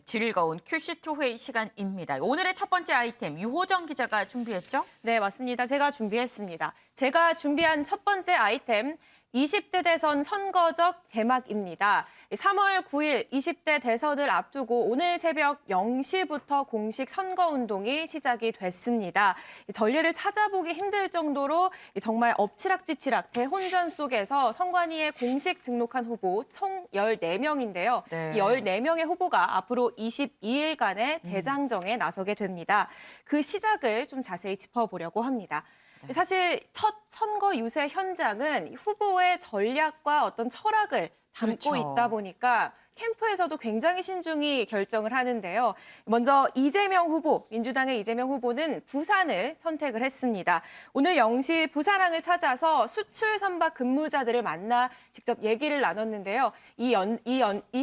즐거운 큐시트 회의 시간입니다. 오늘의 첫 번째 아이템 유호정 기자가 준비했죠? 네, 맞습니다. 제가 준비했습니다. 제가 준비한 첫 번째 아이템 20대 대선 선거적 개막입니다. 3월 9일 20대 대선을 앞두고 오늘 새벽 0시부터 공식 선거운동이 시작이 됐습니다. 전례를 찾아보기 힘들 정도로 정말 엎치락뒤치락 대혼전 속에서 선관위에 공식 등록한 후보 총 14명인데요. 네. 이 14명의 후보가 앞으로 22일간의 대장정에 나서게 됩니다. 그 시작을 좀 자세히 짚어보려고 합니다. 사실 첫 선거 유세 현장은 후보의 전략과 어떤 철학을 담고 그렇죠. 있다 보니까 캠프에서도 굉장히 신중히 결정을 하는데요. 먼저 이재명 후보, 민주당의 이재명 후보는 부산을 선택을 했습니다. 오늘 0시 부산항을 찾아서 수출 선박 근무자들을 만나 직접 얘기를 나눴는데요. 이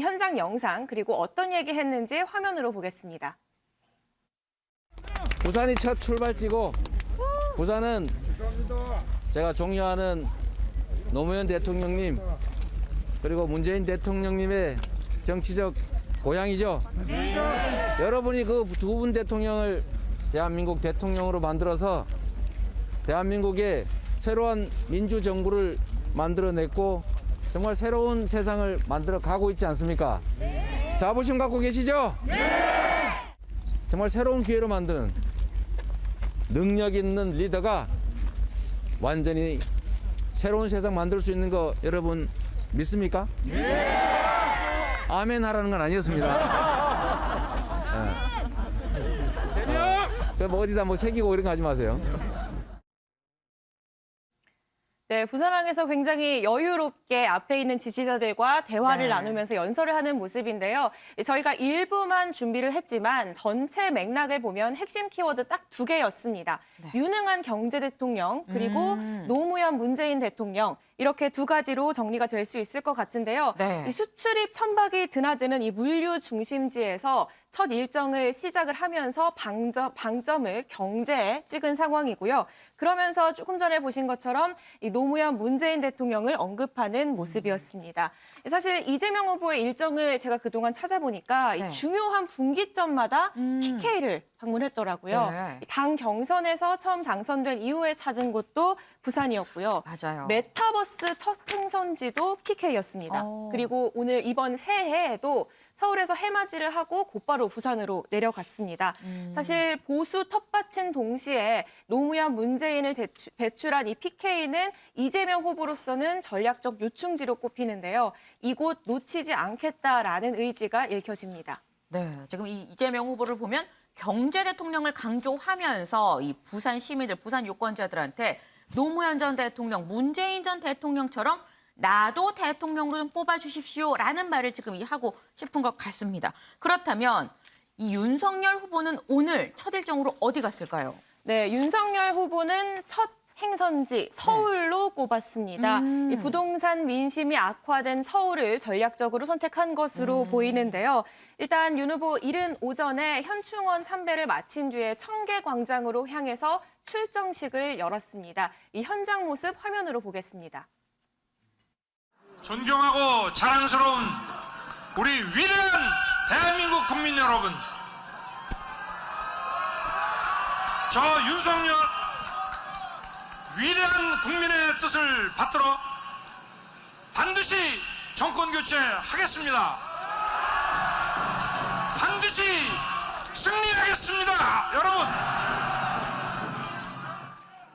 현장 영상 그리고 어떤 얘기 했는지 화면으로 보겠습니다. 부산이 첫 출발지고 부산은 제가 존경하는 노무현 대통령님 그리고 문재인 대통령님의 정치적 고향이죠. 여러분이 그 두 분 대통령을 대한민국 대통령으로 만들어서 대한민국의 새로운 민주정부를 만들어냈고 정말 새로운 세상을 만들어 가고 있지 않습니까? 자부심 갖고 계시죠? 정말 새로운 기회로 만드는 능력 있는 리더가 완전히 새로운 세상 만들 수 있는 거 여러분 믿습니까? 아멘 하라는 건 아니었습니다. 뭐 어디다 뭐 새기고 이런 거 하지 마세요. 네, 부산항에서 굉장히 여유롭게 앞에 있는 지지자들과 대화를 네. 나누면서 연설을 하는 모습인데요. 저희가 일부만 준비를 했지만 전체 맥락을 보면 핵심 키워드 딱 2개였습니다. 유능한 경제 대통령 그리고 노무현 문재인 대통령 이렇게 2가지로 정리가 될 수 있을 것 같은데요. 네. 이 수출입 선박이 드나드는 이 물류 중심지에서 첫 일정을 시작을 하면서 방점을 경제에 찍은 상황이고요. 그러면서 조금 전에 보신 것처럼 이 노무현 문재인 대통령을 언급하는 모습이었습니다. 사실 이재명 후보의 일정을 제가 그동안 찾아보니까 네. 이 중요한 분기점마다 PK를 방문했더라고요. 네. 당 경선에서 처음 당선된 이후에 찾은 곳도 부산이었고요. 맞아요. 메타버스 첫 행선지도 PK였습니다. 오. 그리고 오늘 이번 새해에도 서울에서 해맞이를 하고 곧바로 부산으로 내려갔습니다. 사실 보수 텃밭인 동시에 노무현 문재인을 배출한 이 PK는 이재명 후보로서는 전략적 요충지로 꼽히는데요. 이곳 놓치지 않겠다라는 의지가 읽혀집니다. 네, 지금 이 이재명 후보를 보면 경제 대통령을 강조하면서 이 부산 시민들, 부산 유권자들한테 노무현 전 대통령, 문재인 전 대통령처럼 나도 대통령으로 좀 뽑아주십시오라는 말을 지금 하고 싶은 것 같습니다. 그렇다면 이 윤석열 후보는 오늘 첫 일정으로 어디 갔을까요? 네, 윤석열 후보는 첫 행선지 서울로 꼽았습니다. 이 부동산 민심이 악화된 서울을 전략적으로 선택한 것으로 보이는데요. 일단 윤 후보 이른 오전에 현충원 참배를 마친 뒤에 청계광장으로 향해서 출정식을 열었습니다. 이 현장 모습 화면으로 보겠습니다. 존경하고 자랑스러운 우리 위대한 대한민국 국민 여러분, 저 윤석열 위대한 국민의 뜻을 받들어 반드시 정권 교체하겠습니다. 반드시 승리하겠습니다. 여러분,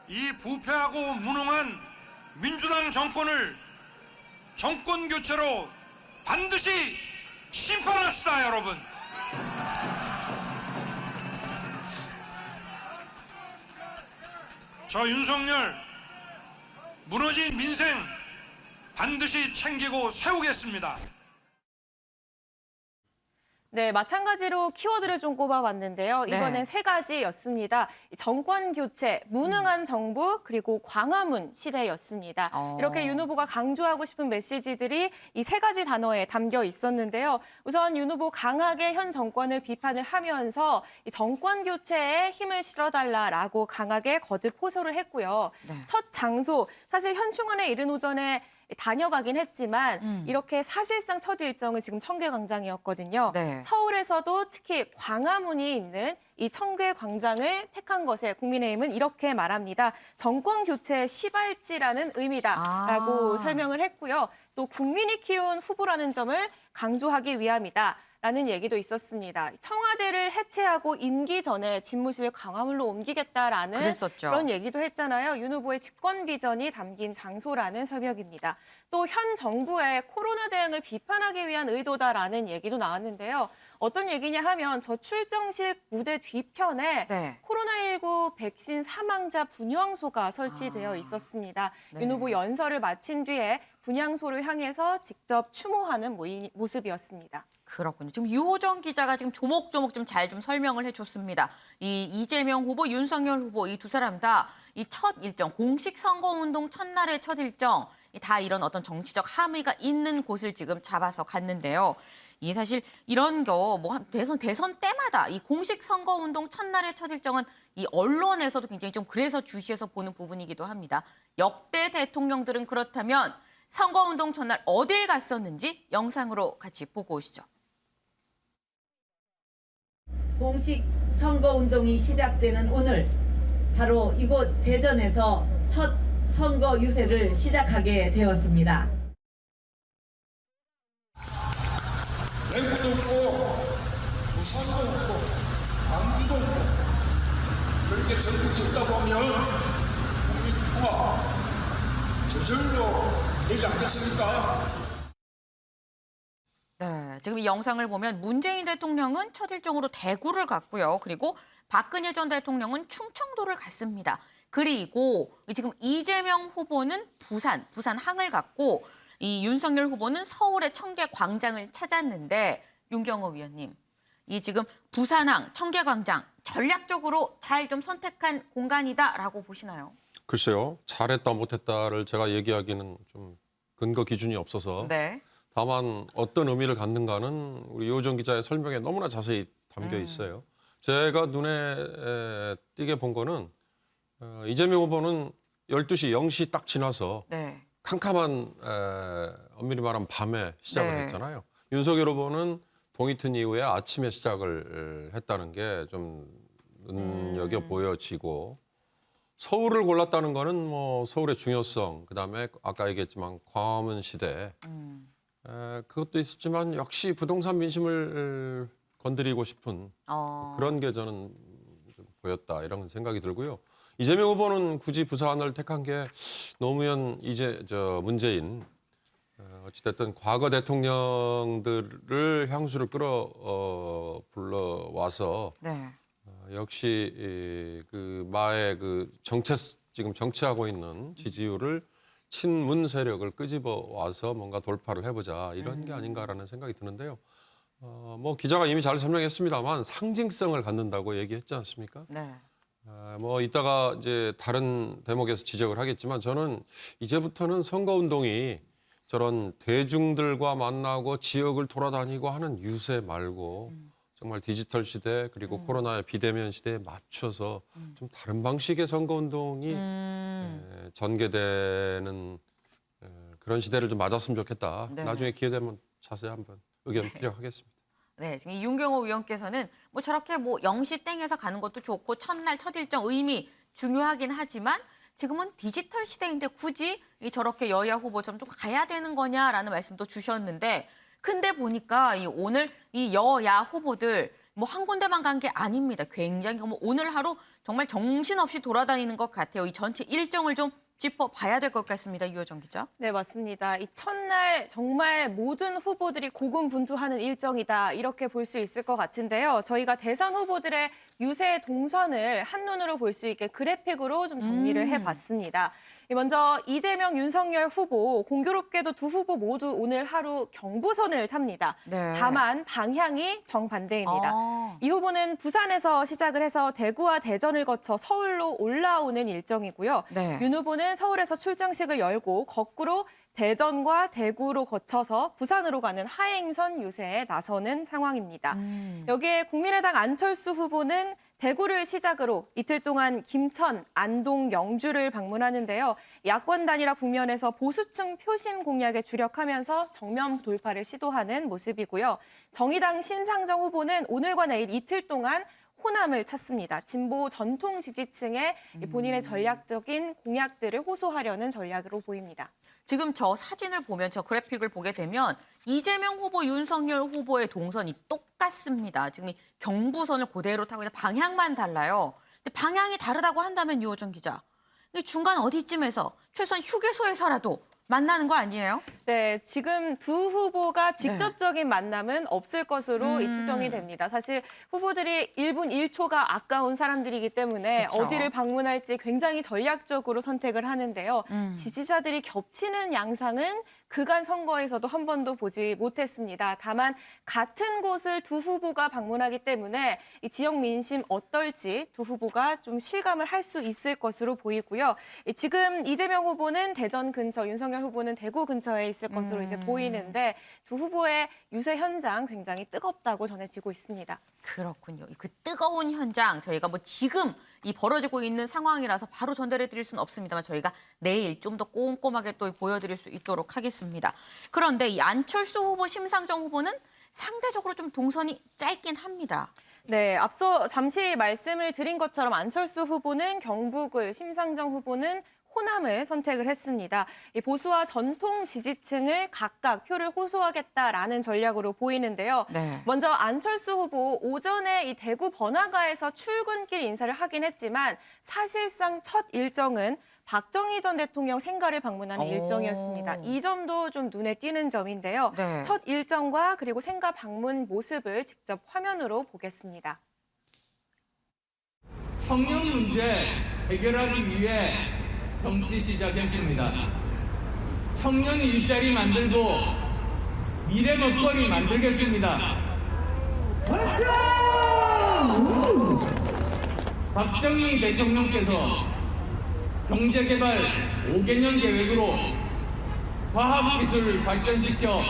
이 부패하고 무능한 민주당 정권을 정권 교체로 반드시 심판합시다, 여러분. 저 윤석열 무너진 민생 반드시 챙기고 세우겠습니다. 네, 마찬가지로 키워드를 좀 꼽아봤는데요. 이번엔 네. 3가지였습니다. 정권 교체, 무능한 정부, 그리고 광화문 시대였습니다. 이렇게 윤 후보가 강조하고 싶은 메시지들이 이 3가지 단어에 담겨 있었는데요. 우선 윤 후보 강하게 현 정권을 비판을 하면서 이 정권 교체에 힘을 실어달라라고 강하게 거듭 호소를 했고요. 네. 첫 장소, 사실 현충원에 이른 오전에 다녀가긴 했지만 이렇게 사실상 첫 일정은 지금 청계광장이었거든요. 네. 서울에서도 특히 광화문이 있는 이 청계광장을 택한 것에 국민의힘은 이렇게 말합니다. 정권 교체의 시발지라는 의미다라고 설명을 했고요. 또 국민이 키운 후보라는 점을 강조하기 위함이다. 라는 얘기도 있었습니다. 청와대를 해체하고 임기 전에 집무실을 광화문로 옮기겠다라는 그랬었죠. 그런 얘기도 했잖아요. 윤 후보의 집권 비전이 담긴 장소라는 설명입니다. 또 현 정부의 코로나 대응을 비판하기 위한 의도다라는 얘기도 나왔는데요. 어떤 얘기냐 하면 저 출정식 무대 뒤편에 네. 코로나19 백신 사망자 분향소가 설치되어 있었습니다. 네. 윤 후보 연설을 마친 뒤에 분향소를 향해서 직접 추모하는 모습이었습니다. 그렇군요. 지금 유호정 기자가 지금 조목조목 좀 잘 좀 설명을 해줬습니다. 이 이재명 후보, 윤석열 후보 이 두 사람 다 이 첫 일정, 공식 선거운동 첫날의 첫 일정, 다 이런 어떤 정치적 함의가 있는 곳을 지금 잡아서 갔는데요. 이 사실 이런 거 뭐 대선 때마다 이 공식 선거운동 첫날의 첫 일정은 이 언론에서도 굉장히 좀 그래서 주시해서 보는 부분이기도 합니다. 역대 대통령들은 그렇다면 선거운동 첫날 어딜 갔었는지 영상으로 같이 보고 오시죠. 공식 선거운동이 시작되는 오늘 바로 이곳 대전에서 첫 선거 유세를 시작하게 되었습니다. 랭크도 없고 부산도 없고 광주도 없고 그렇게 전국이 있다고 하면 국민 통합 저절로 되지 않겠습니까? 네, 지금 이 영상을 보면 문재인 대통령은 첫 일정으로 대구를 갔고요. 그리고 박근혜 전 대통령은 충청도를 갔습니다. 그리고 지금 이재명 후보는 부산항을 갔고 이 윤석열 후보는 서울의 청계광장을 찾았는데 윤경호 위원님, 이 지금 부산항, 청계광장 전략적으로 잘 좀 선택한 공간이다라고 보시나요? 글쎄요. 잘했다 못했다를 제가 얘기하기는 좀 근거 기준이 없어서 네. 다만 어떤 의미를 갖는가는 우리 유호정 기자의 설명에 너무나 자세히 담겨 있어요. 제가 눈에 띄게 본 거는 이재명 후보는 12시 0시 딱 지나서 네. 캄캄한 엄밀히 말하면 밤에 시작을 네. 했잖아요. 윤석열 후보는 동이튼 이후에 아침에 시작을 했다는 게 좀 눈여겨 보여지고 서울을 골랐다는 거는 뭐 서울의 중요성, 그다음에 아까 얘기했지만 광화문 시대 그것도 있었지만 역시 부동산 민심을 건드리고 싶은 그런 게 저는 좀 보였다 이런 생각이 들고요. 이재명 후보는 굳이 부산을 택한 게 노무현, 문재인 어찌됐든 과거 대통령들을 향수를 불러와서 네. 역시 그 마의 그 지금 정치하고 있는 지지율을 친문 세력을 끄집어 와서 뭔가 돌파를 해보자 이런 게 아닌가라는 생각이 드는데요. 뭐 기자가 이미 잘 설명했습니다만 상징성을 갖는다고 얘기했지 않습니까? 네. 뭐 이따가 이제 다른 대목에서 지적을 하겠지만 저는 이제부터는 선거운동이 저런 대중들과 만나고 지역을 돌아다니고 하는 유세 말고 정말 디지털 시대 그리고 코로나의 비대면 시대에 맞춰서 좀 다른 방식의 선거운동이 전개되는 그런 시대를 좀 맞았으면 좋겠다. 네. 나중에 기회 되면 자세히 한번 의견 필요하겠습니다. 네, 지금 이 윤경호 위원께서는 뭐 저렇게 뭐 0시 땡에서 가는 것도 좋고 첫날 첫 일정 의미 중요하긴 하지만 지금은 디지털 시대인데 굳이 저렇게 여야 후보처럼 좀 가야 되는 거냐라는 말씀도 주셨는데 근데 보니까 오늘 이 여야 후보들 뭐 한 군데만 간 게 아닙니다. 굉장히 뭐 오늘 하루 정말 정신없이 돌아다니는 것 같아요. 이 전체 일정을 좀 짚어봐야 될 것 같습니다. 유호정 기자. 네, 맞습니다. 이 첫날 정말 모든 후보들이 고군분투하는 일정이다 이렇게 볼 수 있을 것 같은데요. 저희가 대선 후보들의 유세 동선을 한눈으로 볼 수 있게 그래픽으로 좀 정리를 해봤습니다. 먼저 이재명, 윤석열 후보, 공교롭게도 두 후보 모두 오늘 하루 경부선을 탑니다. 네. 다만 방향이 정반대입니다. 이 후보는 부산에서 시작을 해서 대구와 대전을 거쳐 서울로 올라오는 일정이고요. 네. 윤 후보는 서울에서 출정식을 열고 거꾸로 대전과 대구로 거쳐서 부산으로 가는 하행선 유세에 나서는 상황입니다. 여기에 국민의당 안철수 후보는 대구를 시작으로 이틀 동안 김천, 안동, 영주를 방문하는데요. 야권 단일화 국면에서 보수층 표심 공략에 주력하면서 정면 돌파를 시도하는 모습이고요. 정의당 심상정 후보는 오늘과 내일 이틀 동안 호남을 찾습니다. 진보 전통 지지층에 본인의 전략적인 공약들을 호소하려는 전략으로 보입니다. 지금 저 사진을 보면, 저 그래픽을 보게 되면 이재명 후보, 윤석열 후보의 동선이 똑같습니다. 지금 이 경부선을 그대로 타고 있는 방향만 달라요. 근데 방향이 다르다고 한다면 유호정 기자, 이 중간 어디쯤에서 최소한 휴게소에서라도 만나는 거 아니에요? 네, 지금 두 후보가 직접적인 만남은 없을 것으로 추정이 됩니다. 사실 후보들이 1분 1초가 아까운 사람들이기 때문에 그쵸. 어디를 방문할지 굉장히 전략적으로 선택을 하는데요. 지지자들이 겹치는 양상은 그간 선거에서도 한 번도 보지 못했습니다. 다만 같은 곳을 두 후보가 방문하기 때문에 이 지역 민심 어떨지 두 후보가 좀 실감을 할 수 있을 것으로 보이고요. 지금 이재명 후보는 대전 근처, 윤석열 후보는 대구 근처에 있을 것으로 이제 보이는데 두 후보의 유세 현장 굉장히 뜨겁다고 전해지고 있습니다. 그렇군요. 그 뜨거운 현장, 저희가 뭐 지금 이 벌어지고 있는 상황이라서 바로 전달해 드릴 수는 없습니다만 저희가 내일 좀 더 꼼꼼하게 또 보여드릴 수 있도록 하겠습니다. 그런데 이 안철수 후보, 심상정 후보는 상대적으로 좀 동선이 짧긴 합니다. 네, 앞서 잠시 말씀을 드린 것처럼 안철수 후보는 경북을, 심상정 후보는 호남을 선택을 했습니다. 이 보수와 전통 지지층을 각각 표를 호소하겠다라는 전략으로 보이는데요. 네. 먼저 안철수 후보 오전에 이 대구 번화가에서 출근길 인사를 하긴 했지만 사실상 첫 일정은 박정희 전 대통령 생가를 방문하는 오. 일정이었습니다. 이 점도 좀 눈에 띄는 점인데요. 네. 첫 일정과 그리고 생가 방문 모습을 직접 화면으로 보겠습니다. 청년 문제 해결하기 위해 정치 시작했습니다. 청년 일자리 만들고 미래 먹거리 만들겠습니다. 박정희 대통령께서 경제개발 5개년 계획으로 과학기술을 발전시켜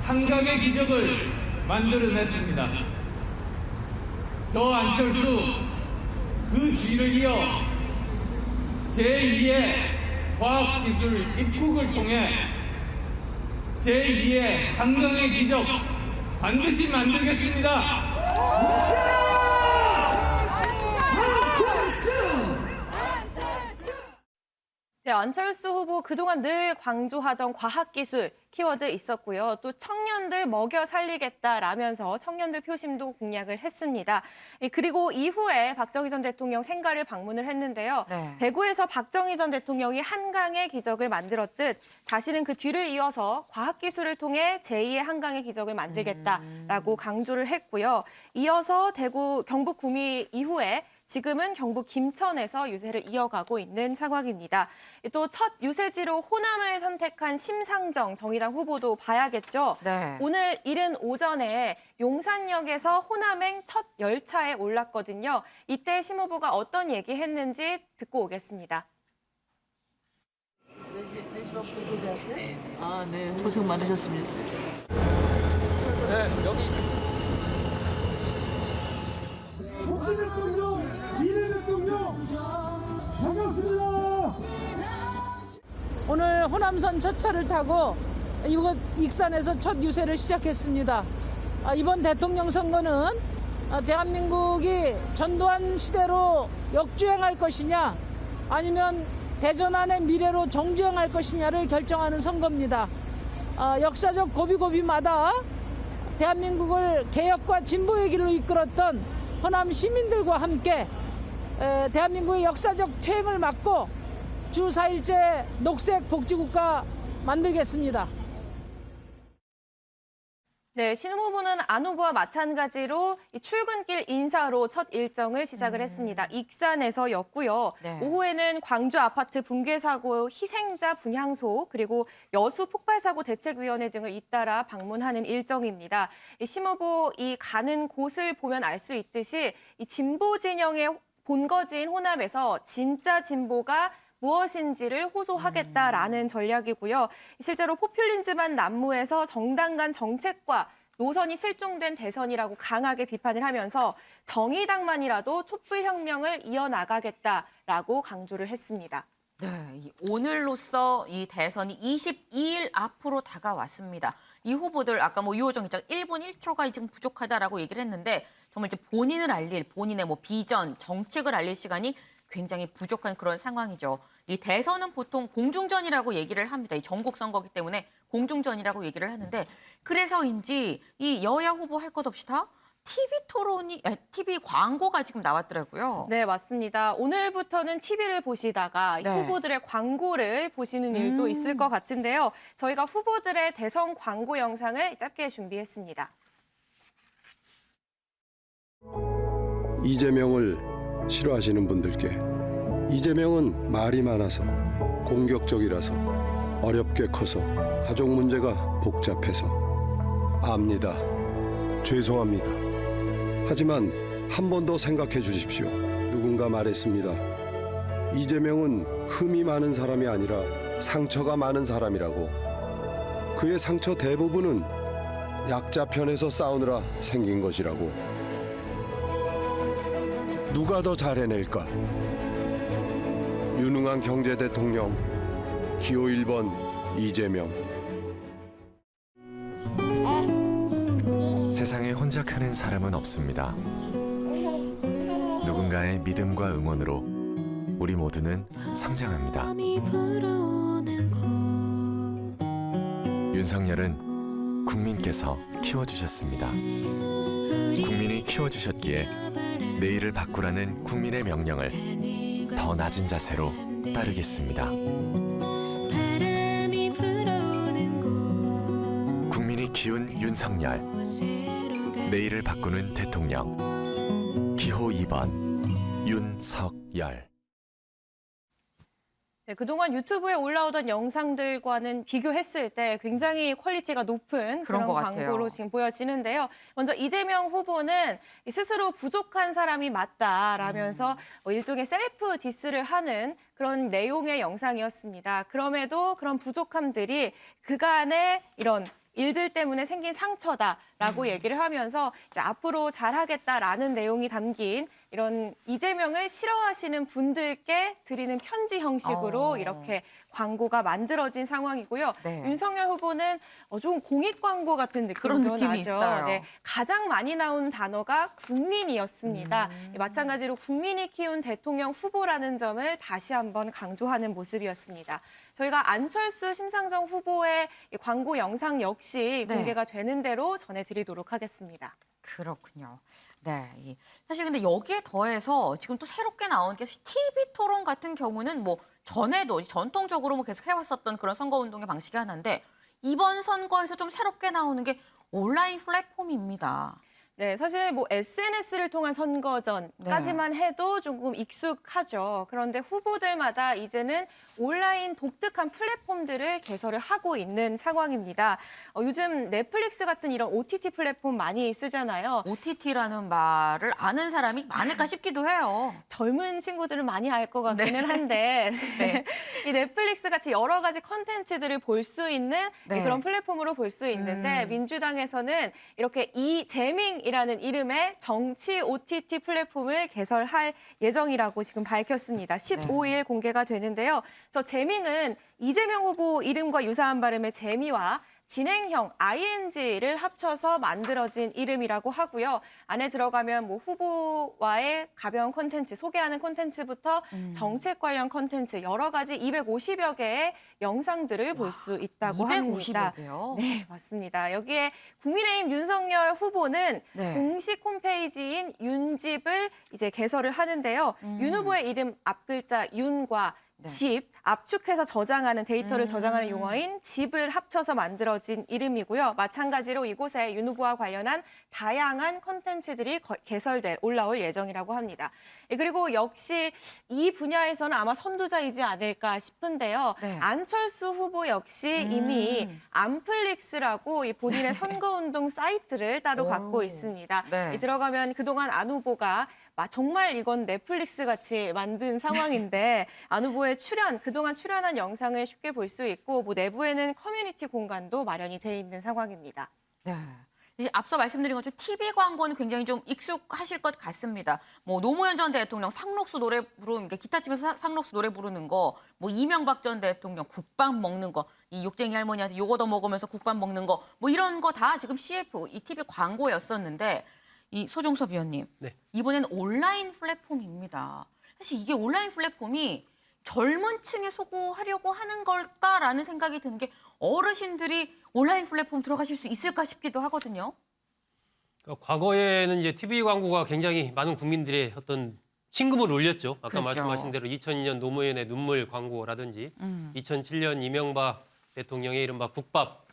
한강의 기적을 만들어냈습니다. 저 안철수 그 뒤를 이어 제2의 과학기술 입국을 통해 제2의 한강의 기적 반드시 만들겠습니다. 네, 안철수 후보 그동안 늘 강조하던 과학기술 키워드 있었고요. 또 청년들 먹여 살리겠다라면서 청년들 표심도 공략을 했습니다. 그리고 이후에 박정희 전 대통령 생가를 방문을 했는데요. 네. 대구에서 박정희 전 대통령이 한강의 기적을 만들었듯 자신은 그 뒤를 이어서 과학기술을 통해 제2의 한강의 기적을 만들겠다라고 강조를 했고요. 이어서 대구 경북 구미 이후에 지금은 경북 김천에서 유세를 이어가고 있는 상황입니다. 또 첫 유세지로 호남을 선택한 심상정 정의당 후보도 봐야겠죠. 네. 오늘 이른 오전에 용산역에서 호남행 첫 열차에 올랐거든요. 이때 심 후보가 어떤 얘기했는지 듣고 오겠습니다. 아, 네. 고생 많으셨습니다. 네, 여기 오늘 호남선 첫 차를 타고 이곳 익산에서 첫 유세를 시작했습니다. 이번 대통령 선거는 대한민국이 전두환 시대로 역주행할 것이냐 아니면 대전환의 미래로 정주행할 것이냐를 결정하는 선거입니다. 역사적 고비고비마다 대한민국을 개혁과 진보의 길로 이끌었던 호남 시민들과 함께 대한민국의 역사적 퇴행을 막고 주 4일째 녹색 복지국가 만들겠습니다. 네, 신 후보는 안 후보와 마찬가지로 이 출근길 인사로 첫 일정을 시작을 했습니다. 익산에서였고요. 네. 오후에는 광주 아파트 붕괴 사고 희생자 분향소 그리고 여수 폭발 사고 대책위원회 등을 잇따라 방문하는 일정입니다. 신 후보 이 가는 곳을 보면 알 수 있듯이 이 진보 진영의 본거지인 호남에서 진짜 진보가 무엇인지를 호소하겠다라는 전략이고요. 실제로 포퓰리즘한 난무에서 정당 간 정책과 노선이 실종된 대선이라고 강하게 비판을 하면서 정의당만이라도 촛불혁명을 이어나가겠다라고 강조를 했습니다. 네, 오늘로써 이 대선이 22일 앞으로 다가왔습니다. 이 후보들 아까 유호정 기자가 1분 1초가 지금 부족하다라고 얘기를 했는데 정말 이제 본인을 알릴 본인의 비전, 정책을 알릴 시간이 굉장히 부족한 그런 상황이죠. 이 대선은 보통 공중전이라고 얘기를 합니다. 이 전국 선거기 때문에 공중전이라고 얘기를 하는데 그래서인지 이 여야 후보 할 것 없이 다 TV 광고가 지금 나왔더라고요. 네, 맞습니다. 오늘부터는 TV를 보시다가 네. 후보들의 광고를 보시는 일도 있을 것 같은데요. 저희가 후보들의 대선 광고 영상을 짧게 준비했습니다. 이재명을 싫어하시는 분들께 이재명은 말이 많아서 공격적이라서 어렵게 커서 가족 문제가 복잡해서 압니다. 죄송합니다. 하지만 한 번 더 생각해 주십시오. 누군가 말했습니다. 이재명은 흠이 많은 사람이 아니라 상처가 많은 사람이라고. 그의 상처 대부분은 약자 편에서 싸우느라 생긴 것이라고. 누가 더 잘해낼까? 유능한 경제 대통령 기호 1번 이재명. 세상에 혼자 크는 사람은 없습니다. 누군가의 믿음과 응원으로 우리 모두는 성장합니다. 윤석열은 국민께서 키워주셨습니다. 국민이 키워주셨기에 내일을 바꾸라는 국민의 명령을 더 낮은 자세로 따르겠습니다. 국민이 키운 윤석열, 내일을 바꾸는 대통령, 기호 2번 윤석열. 네, 그동안 유튜브에 올라오던 영상들과는 비교했을 때 굉장히 퀄리티가 높은 그런 것 같아요. 광고로 지금 보여지는데요. 먼저 이재명 후보는 스스로 부족한 사람이 맞다라면서 일종의 셀프 디스를 하는 그런 내용의 영상이었습니다. 그럼에도 그런 부족함들이 그간의 이런 일들 때문에 생긴 상처다라고 얘기를 하면서 이제 앞으로 잘하겠다라는 내용이 담긴 이런 이재명을 싫어하시는 분들께 드리는 편지 형식으로 이렇게 광고가 만들어진 상황이고요. 네. 윤석열 후보는 좀 공익 광고 같은 그런 느낌도 느낌이 나죠. 있어요. 네, 가장 많이 나온 단어가 국민이었습니다. 마찬가지로 국민이 키운 대통령 후보라는 점을 다시 한번 강조하는 모습이었습니다. 저희가 안철수 심상정 후보의 이 광고 영상 역시 네. 공개가 되는 대로 전해드리도록 하겠습니다. 그렇군요. 네. 사실 근데 여기에 더해서 지금 또 새롭게 나온 게 TV 토론 같은 경우는 전에도 전통적으로 계속 해왔었던 그런 선거운동의 방식이 하나인데 이번 선거에서 좀 새롭게 나오는 게 온라인 플랫폼입니다. 네, 사실 SNS를 통한 선거전까지만 해도 조금 익숙하죠. 그런데 후보들마다 이제는 온라인 독특한 플랫폼들을 개설을 하고 있는 상황입니다. 요즘 넷플릭스 같은 이런 OTT 플랫폼 많이 쓰잖아요. OTT라는 말을 아는 사람이 많을까 싶기도 해요. 젊은 친구들은 많이 알 것 같기는 한데 네. 이 넷플릭스 같이 여러 가지 컨텐츠들을 볼 수 있는 네. 그런 플랫폼으로 볼 수 있는데 민주당에서는 이렇게 이재밍이라는 이름의 정치 OTT 플랫폼을 개설할 예정이라고 지금 밝혔습니다. 15일 공개가 되는데요. 저 재밍은 이재명 후보 이름과 유사한 발음의 재미와 진행형 ing를 합쳐서 만들어진 이름이라고 하고요. 안에 들어가면 후보와의 가벼운 콘텐츠, 소개하는 콘텐츠부터 정책 관련 콘텐츠 여러 가지 250여 개의 영상들을 볼 수 있다고 합니다. 250여 개요? 네, 맞습니다. 여기에 국민의힘 윤석열 후보는 네. 공식 홈페이지인 윤집을 이제 개설을 하는데요. 윤 후보의 이름 앞글자 윤과 집, 압축해서 저장하는 데이터를 저장하는 용어인 집을 합쳐서 만들어진 이름이고요. 마찬가지로 이곳에 윤 후보와 관련한 다양한 콘텐츠들이 올라올 예정이라고 합니다. 그리고 역시 이 분야에서는 아마 선두자이지 않을까 싶은데요. 네. 안철수 후보 역시 이미 안플릭스라고 본인의 선거운동 사이트를 따로 갖고 있습니다. 네. 들어가면 그동안 안 후보가 정말 이건 넷플릭스 같이 만든 상황인데 안 후보의 그동안 출연한 영상을 쉽게 볼 수 있고 내부에는 커뮤니티 공간도 마련이 돼 있는 상황입니다. 네. 이제 앞서 말씀드린 것처럼 TV 광고는 굉장히 좀 익숙하실 것 같습니다. 뭐 노무현 전 대통령 상록수 노래 부르는 게 기타 치면서 상록수 노래 부르는 거, 뭐 이명박 전 대통령 국밥 먹는 거, 이 욕쟁이 할머니한테 요거 더 먹으면서 국밥 먹는 거, 뭐 이런 거 다 지금 CF, 이 TV 광고였었는데 이 소종섭 위원님, 네. 이번에는 온라인 플랫폼입니다. 사실 이게 온라인 플랫폼이 젊은 층에 소구하려고 하는 걸까라는 생각이 드는 게 어르신들이 온라인 플랫폼 들어가실 수 있을까 싶기도 하거든요. 과거에는 이제 TV 광고가 굉장히 많은 국민들의 어떤 심금을 울렸죠. 아까 그렇죠. 말씀하신 대로 2002년 노무현의 눈물 광고라든지 2007년 이명박 대통령의 이른바 국밥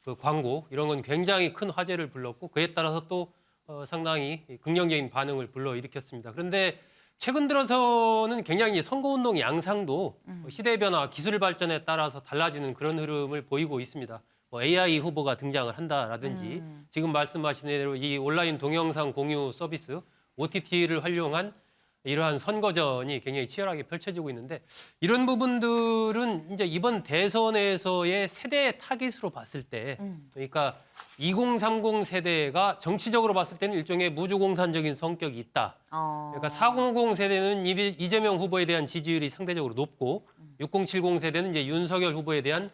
그 광고 이런 건 굉장히 큰 화제를 불렀고 그에 따라서 또 상당히 긍정적인 반응을 불러일으켰습니다. 그런데 최근 들어서는 굉장히 선거운동 양상도 시대 변화, 기술 발전에 따라서 달라지는 그런 흐름을 보이고 있습니다. 뭐 AI 후보가 등장을 한다라든지 지금 말씀하신 대로 이 온라인 동영상 공유 서비스 OTT를 활용한 이러한 선거전이 굉장히 치열하게 펼쳐지고 있는데 이런 부분들은 이제 이번 대선에서의 세대 타깃으로 봤을 때 그러니까 2030 세대가 정치적으로 봤을 때는 일종의 무주공산적인 성격이 있다. 그러니까 400 세대는 이재명 후보에 대한 지지율이 상대적으로 높고 6070 세대는 이제 윤석열 후보에 대한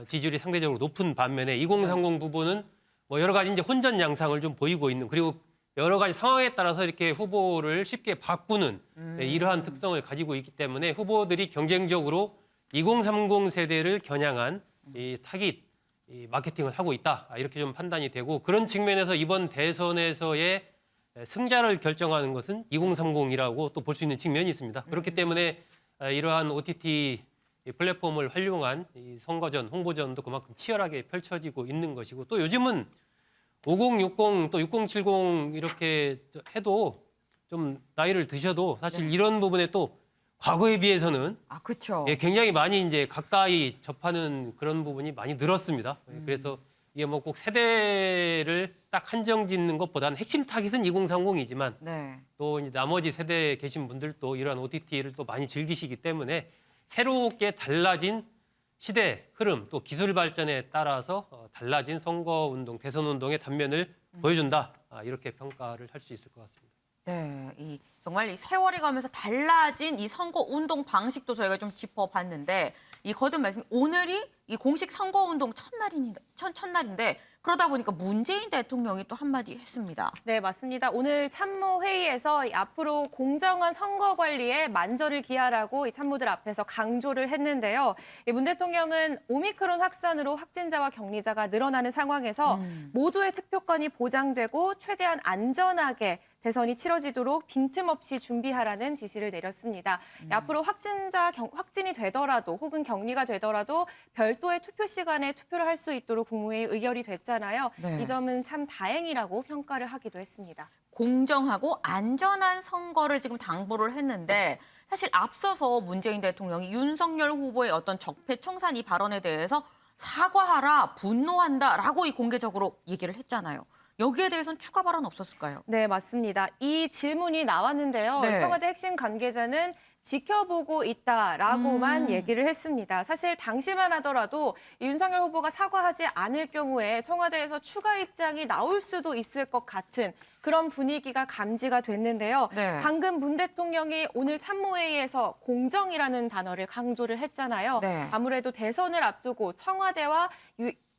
지지율이 상대적으로 높은 반면에 2030 부분은 뭐 여러 가지 이제 혼전 양상을 좀 보이고 있는 그리고 여러 가지 상황에 따라서 이렇게 후보를 쉽게 바꾸는 이러한 특성을 가지고 있기 때문에 후보들이 경쟁적으로 2030 세대를 겨냥한 이 타깃 이 마케팅을 하고 있다 이렇게 좀 판단이 되고 그런 측면에서 이번 대선에서의 승자를 결정하는 것은 2030이라고 또 볼 수 있는 측면이 있습니다. 그렇기 때문에 이러한 OTT 플랫폼을 활용한 이 선거전, 홍보전도 그만큼 치열하게 펼쳐지고 있는 것이고 또 요즘은 5060 또 6070 이렇게 해도 좀 나이를 드셔도 사실 이런 부분에 또 과거에 비해서는 그렇죠. 예, 굉장히 많이 이제 가까이 접하는 그런 부분이 많이 늘었습니다. 그래서 이게 뭐 꼭 세대를 딱 한정 짓는 것보다는 핵심 타깃은 2030이지만 네. 또 이제 나머지 세대에 계신 분들도 이러한 OTT를 또 많이 즐기시기 때문에 새롭게 달라진 시대 흐름 또 기술 발전에 따라서 달라진 선거운동, 대선운동의 단면을 보여준다. 이렇게 평가를 할 수 있을 것 같습니다. 네, 정말 이 세월이 가면서 달라진 이 선거운동 방식도 저희가 좀 짚어봤는데 이 거듭 말씀 오늘이 이 공식 선거운동 첫날인데 그러다 보니까 문재인 대통령이 또 한마디 했습니다. 네, 맞습니다. 오늘 참모회의에서 앞으로 공정한 선거 관리에 만전을 기하라고 이 참모들 앞에서 강조를 했는데요. 문 대통령은 오미크론 확산으로 확진자와 격리자가 늘어나는 상황에서 모두의 투표권이 보장되고 최대한 안전하게 대선이 치러지도록 빈틈없이 준비하라는 지시를 내렸습니다. 앞으로 확진이 되더라도 혹은 격리가 되더라도 별도의 투표 시간에 투표를 할 수 있도록 국무회의 의결이 됐잖아요. 네. 이 점은 참 다행이라고 평가를 하기도 했습니다. 공정하고 안전한 선거를 지금 당부를 했는데 사실 앞서서 문재인 대통령이 윤석열 후보의 어떤 적폐청산 이 발언에 대해서 사과하라, 분노한다라고 공개적으로 얘기를 했잖아요. 여기에 대해서는 추가 발언 없었을까요? 네, 맞습니다. 이 질문이 나왔는데요. 네. 청와대 핵심 관계자는 지켜보고 있다라고만 얘기를 했습니다. 사실 당시만 하더라도 윤석열 후보가 사과하지 않을 경우에 청와대에서 추가 입장이 나올 수도 있을 것 같은 그런 분위기가 감지가 됐는데요. 네. 방금 문 대통령이 오늘 참모회의에서 공정이라는 단어를 강조를 했잖아요. 네. 아무래도 대선을 앞두고 청와대와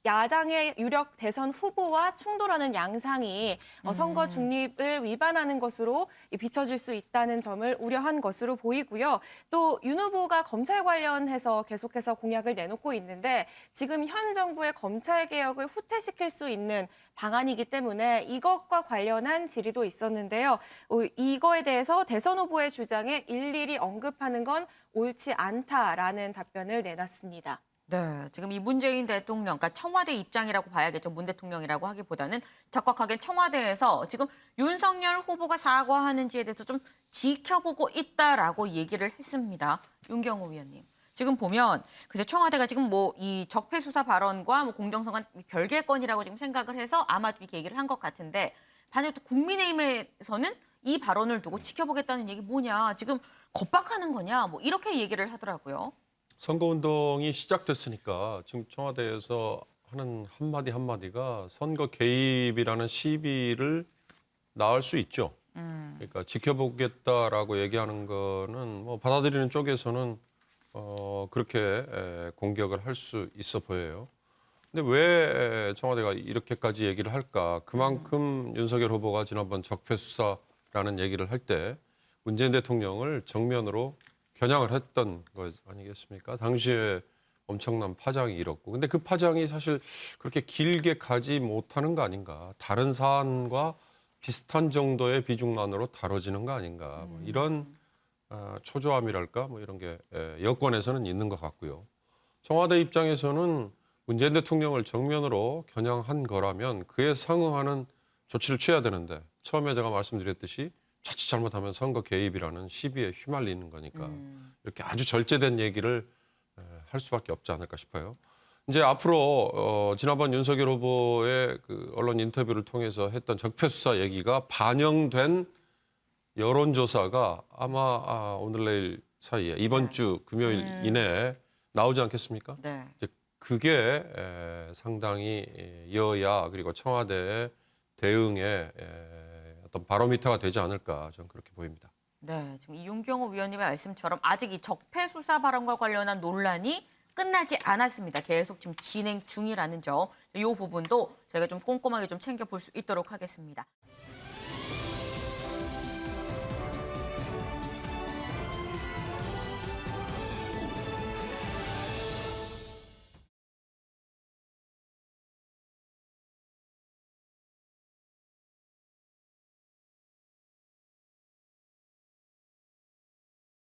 야당의 유력 대선 후보와 충돌하는 양상이 선거 중립을 위반하는 것으로 비춰질 수 있다는 점을 우려한 것으로 보이고요. 또 윤 후보가 검찰 관련해서 계속해서 공약을 내놓고 있는데 지금 현 정부의 검찰 개혁을 후퇴시킬 수 있는 방안이기 때문에 이것과 관련한 질의도 있었는데요. 이거에 대해서 대선 후보의 주장에 일일이 언급하는 건 옳지 않다라는 답변을 내놨습니다. 네, 지금 이 문재인 대통령, 그러니까 청와대 입장이라고 봐야겠죠. 문 대통령이라고 하기보다는 적극하게 청와대에서 지금 윤석열 후보가 사과하는지에 대해서 좀 지켜보고 있다라고 얘기를 했습니다. 윤경호 위원님. 지금 보면 그래서 청와대가 지금 뭐 이 적폐 수사 발언과 뭐 공정성은 별개의 건이라고 지금 생각을 해서 아마 이렇게 얘기를 한 것 같은데 반면 또 국민의힘에서는 이 발언을 두고 지켜보겠다는 얘기 뭐냐, 지금 겁박하는 거냐, 뭐 이렇게 얘기를 하더라고요. 선거운동이 시작됐으니까 지금 청와대에서 하는 한마디 한마디가 선거 개입이라는 시비를 낳을 수 있죠. 그러니까 지켜보겠다라고 얘기하는 거는 뭐 받아들이는 쪽에서는 그렇게 공격을 할 수 있어 보여요. 근데 왜 청와대가 이렇게까지 얘기를 할까? 그만큼 윤석열 후보가 지난번 적폐 수사라는 얘기를 할 때 문재인 대통령을 정면으로 겨냥을 했던 거 아니겠습니까? 당시에 엄청난 파장이 일었고. 근데 그 파장이 사실 그렇게 길게 가지 못하는 거 아닌가. 다른 사안과 비슷한 정도의 비중만으로 다뤄지는 거 아닌가. 뭐 이런 초조함이랄까 뭐 이런 게 여권에서는 있는 것 같고요. 청와대 입장에서는 문재인 대통령을 정면으로 겨냥한 거라면 그에 상응하는 조치를 취해야 되는데 처음에 제가 말씀드렸듯이 자칫 잘못하면 선거 개입이라는 시비에 휘말리는 거니까 이렇게 아주 절제된 얘기를 할 수밖에 없지 않을까 싶어요. 이제 앞으로 지난번 윤석열 후보의 그 언론 인터뷰를 통해서 했던 적폐 수사 얘기가 반영된 여론조사가 아마 오늘 내일 사이에 이번 주 금요일 이내에 나오지 않겠습니까? 네. 이제 그게 상당히 여야 그리고 청와대의 대응에 어떤 바로미터가 되지 않을까 저는 그렇게 보입니다. 네, 지금 이용경호 위원님의 말씀처럼 아직 이 적폐 수사 발언과 관련한 논란이 끝나지 않았습니다. 계속 지금 진행 중이라는 점, 이 부분도 저희가 좀 꼼꼼하게 좀 챙겨볼 수 있도록 하겠습니다.